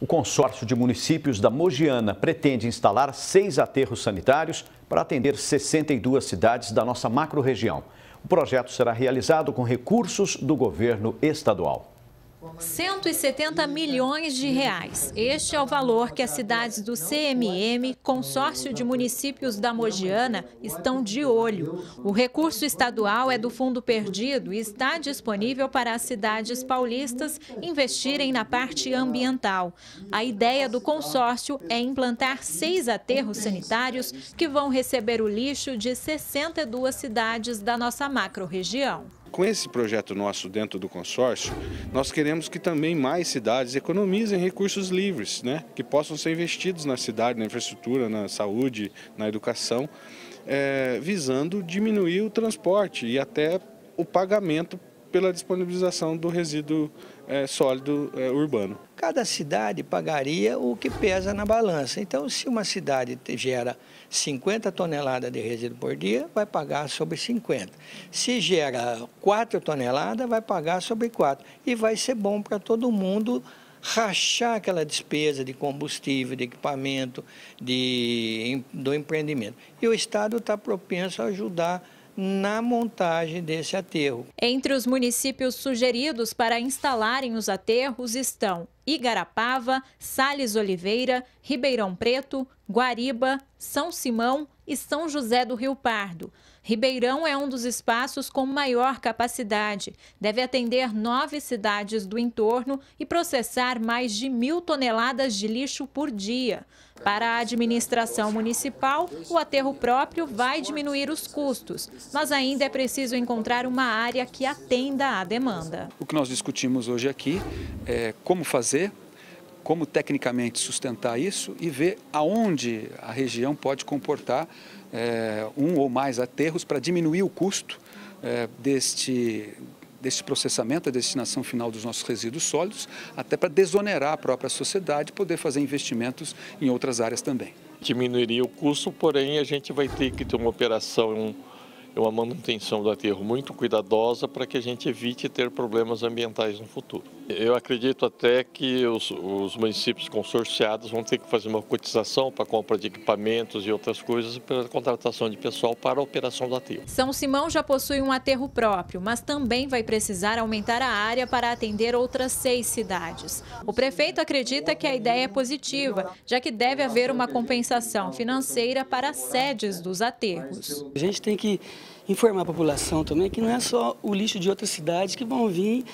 O consórcio de municípios da Mogiana pretende instalar 6 aterros sanitários para atender 62 cidades da nossa macro-região. O projeto será realizado com recursos do governo estadual. 170 milhões de reais. Este é o valor que as cidades do CMM, Consórcio de Municípios da Mogiana, estão de olho. O recurso estadual é do Fundo Perdido e está disponível para as cidades paulistas investirem na parte ambiental. A ideia do consórcio é implantar 6 aterros sanitários que vão receber o lixo de 62 cidades da nossa macro-região. Com esse projeto nosso dentro do consórcio, nós queremos que também mais cidades economizem recursos livres, que possam ser investidos na cidade, na infraestrutura, na saúde, na educação, visando diminuir o transporte e até o pagamento pela disponibilização do resíduo sólido urbano. Cada cidade pagaria o que pesa na balança. Então, se uma cidade gera 50 toneladas de resíduo por dia, vai pagar sobre 50. Se gera 4 toneladas, vai pagar sobre 4. E vai ser bom para todo mundo rachar aquela despesa de combustível, de equipamento, do empreendimento. E o Estado está propenso a ajudar na montagem desse aterro. Entre os municípios sugeridos para instalarem os aterros estão Igarapava, Sales Oliveira, Ribeirão Preto, Guariba, São Simão e São José do Rio Pardo. Ribeirão é um dos espaços com maior capacidade. Deve atender 9 cidades do entorno e processar mais de 1.000 toneladas de lixo por dia. Para a administração municipal, o aterro próprio vai diminuir os custos, mas ainda é preciso encontrar uma área que atenda à demanda. O que nós discutimos hoje aqui é como fazer, como tecnicamente sustentar isso e ver aonde a região pode comportar um ou mais aterros para diminuir o custo deste processamento, a destinação final dos nossos resíduos sólidos, até para desonerar a própria sociedade e poder fazer investimentos em outras áreas também. Diminuiria o custo, porém a gente vai ter que ter uma operação, uma manutenção do aterro muito cuidadosa para que a gente evite ter problemas ambientais no futuro. Eu acredito até que os municípios consorciados vão ter que fazer uma cotização para compra de equipamentos e outras coisas para contratação de pessoal para a operação do aterro. São Simão já possui um aterro próprio, mas também vai precisar aumentar a área para atender outras 6 cidades. O prefeito acredita que a ideia é positiva, já que deve haver uma compensação financeira para as sedes dos aterros. A gente tem que informar a população também que não é só o lixo de outras cidades que vão vir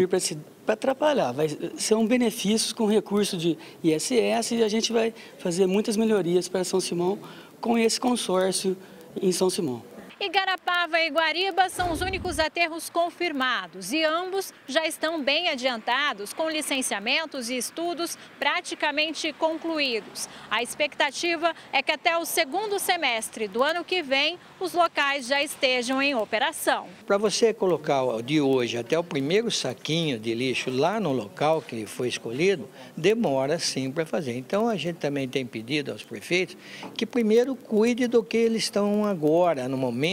para atrapalhar. Vai ser um benefício com recurso de ISS e a gente vai fazer muitas melhorias para São Simão com esse consórcio em São Simão. Igarapava e Guariba são os únicos aterros confirmados e ambos já estão bem adiantados, com licenciamentos e estudos praticamente concluídos. A expectativa é que até o segundo semestre do ano que vem, os locais já estejam em operação. Para você colocar de hoje até o primeiro saquinho de lixo lá no local que foi escolhido, demora sim para fazer. Então a gente também tem pedido aos prefeitos que primeiro cuide do que eles estão agora, no momento,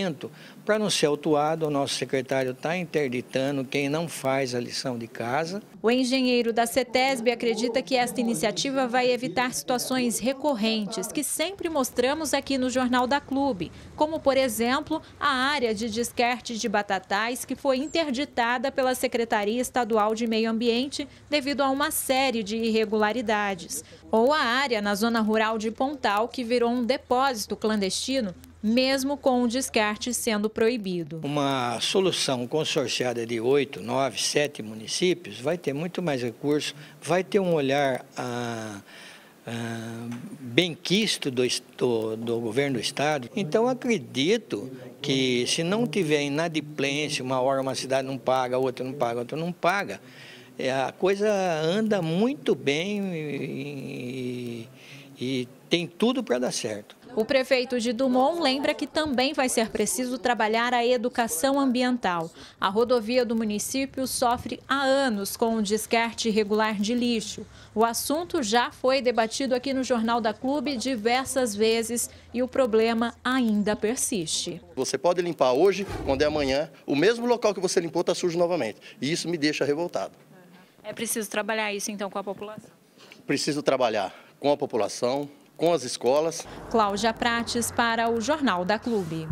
para não ser autuado. O nosso secretário está interditando quem não faz a lição de casa. O engenheiro da CETESB acredita que esta iniciativa vai evitar situações recorrentes que sempre mostramos aqui no Jornal da Clube, como, por exemplo, a área de descarte de batatais que foi interditada pela Secretaria Estadual de Meio Ambiente devido a uma série de irregularidades. Ou a área na zona rural de Pontal que virou um depósito clandestino, mesmo com o descarte sendo proibido. Uma solução consorciada de 8, 9, 7 municípios vai ter muito mais recurso, vai ter um olhar benquisto do governo do Estado. Então, acredito que se não tiver inadimplência, uma hora uma cidade não paga, outra não paga, outra não paga, a coisa anda muito bem e tem tudo para dar certo. O prefeito de Dumont lembra que também vai ser preciso trabalhar a educação ambiental. A rodovia do município sofre há anos com o descarte irregular de lixo. O assunto já foi debatido aqui no Jornal da Clube diversas vezes e o problema ainda persiste. Você pode limpar hoje, quando é amanhã, o mesmo local que você limpou está sujo novamente. E isso me deixa revoltado. É preciso trabalhar isso então com a população? preciso trabalhar com a população, com as escolas. Cláudia Prates para o Jornal da Clube.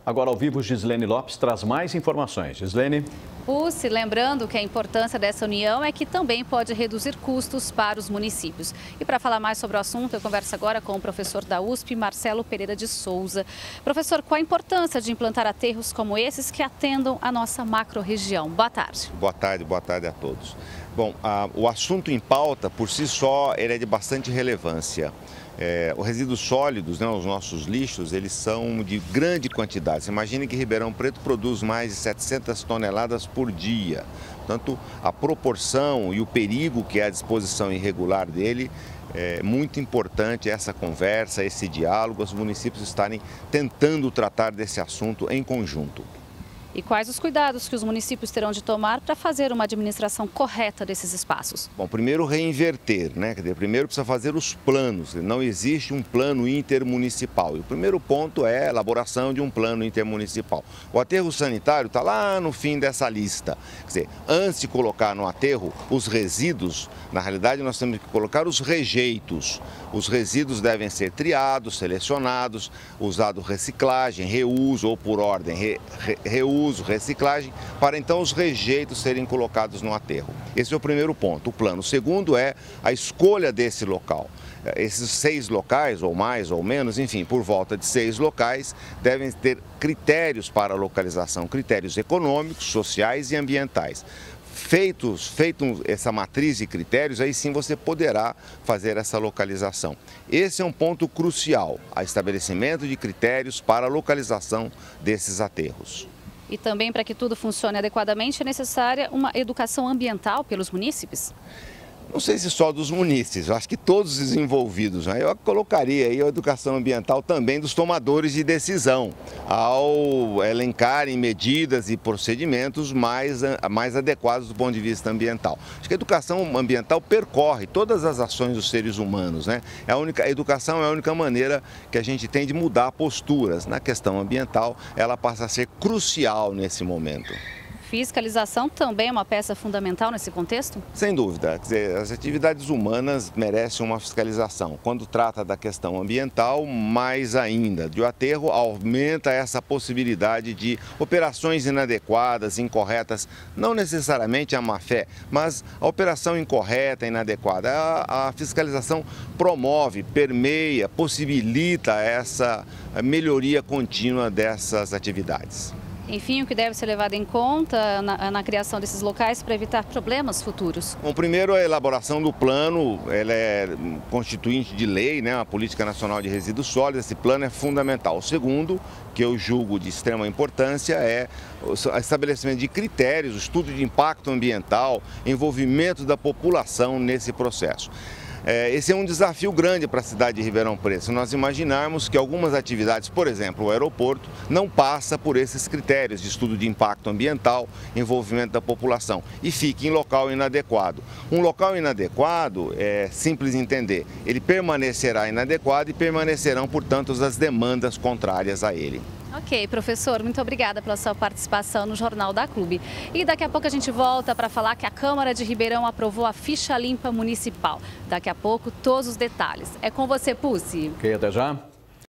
Agora ao vivo, Gislene Lopes traz mais informações. Gislene. Pucci, lembrando que a importância dessa união é que também pode reduzir custos para os municípios. E para falar mais sobre o assunto, eu converso agora com o professor da USP, Marcelo Pereira de Souza. Professor, qual a importância de implantar aterros como esses que atendam a nossa macro-região? Boa tarde. Boa tarde a todos. Bom, o assunto em pauta, por si só, ele é de bastante relevância. Os resíduos sólidos, né, os nossos lixos, eles são de grande quantidade. Você imagine que Ribeirão Preto produz mais de 700 toneladas por dia. Portanto, a proporção e o perigo que é a disposição irregular dele é muito importante essa conversa, esse diálogo, os municípios estarem tentando tratar desse assunto em conjunto. E quais os cuidados que os municípios terão de tomar para fazer uma administração correta desses espaços? Bom, primeiro reinverter, né? Quer dizer, primeiro precisa fazer os planos. Não existe um plano intermunicipal. E o primeiro ponto é a elaboração de um plano intermunicipal. O aterro sanitário está lá no fim dessa lista. Quer dizer, antes de colocar no aterro os resíduos, na realidade nós temos que colocar os rejeitos. Os resíduos devem ser triados, selecionados, usado reciclagem, reuso ou por ordem reuso, reciclagem, para então os rejeitos serem colocados no aterro. Esse é o primeiro ponto, o plano. O segundo é a escolha desse local. Esses 6 locais, ou mais ou menos, enfim, por volta de 6 locais, devem ter critérios para a localização, critérios econômicos, sociais e ambientais. Feito essa matriz de critérios, aí sim você poderá fazer essa localização. Esse é um ponto crucial, o estabelecimento de critérios para a localização desses aterros. E também, para que tudo funcione adequadamente, é necessária uma educação ambiental pelos munícipes? Não sei se só dos munícipes, acho que todos os envolvidos, né? Eu colocaria aí a educação ambiental também dos tomadores de decisão, ao elencarem medidas e procedimentos mais adequados do ponto de vista ambiental. Acho que a educação ambiental percorre todas as ações dos seres humanos, né? A educação é a única maneira que a gente tem de mudar posturas. Na questão ambiental, ela passa a ser crucial nesse momento. Fiscalização também é uma peça fundamental nesse contexto? Sem dúvida. Quer dizer, as atividades humanas merecem uma fiscalização. Quando trata da questão ambiental, mais ainda. O aterro aumenta essa possibilidade de operações inadequadas, incorretas, não necessariamente a má-fé, mas a operação incorreta, inadequada. A fiscalização promove, permeia, possibilita essa melhoria contínua dessas atividades. Enfim, o que deve ser levado em conta na criação desses locais para evitar problemas futuros? Bom, primeiro a elaboração do plano, ela é constituinte de lei, né, a Política Nacional de Resíduos Sólidos, esse plano é fundamental. O segundo, que eu julgo de extrema importância, é o estabelecimento de critérios, o estudo de impacto ambiental, envolvimento da população nesse processo. Esse é um desafio grande para a cidade de Ribeirão Preto. Se nós imaginarmos que algumas atividades, por exemplo, o aeroporto, não passa por esses critérios de estudo de impacto ambiental, envolvimento da população e fique em local inadequado. Um local inadequado, é simples entender, ele permanecerá inadequado e permanecerão, portanto, as demandas contrárias a ele. Ok, professor, muito obrigada pela sua participação no Jornal da Clube. E daqui a pouco a gente volta para falar que a Câmara de Ribeirão aprovou a ficha limpa municipal. Daqui a pouco, todos os detalhes. É com você, Pucci. Ok, até já.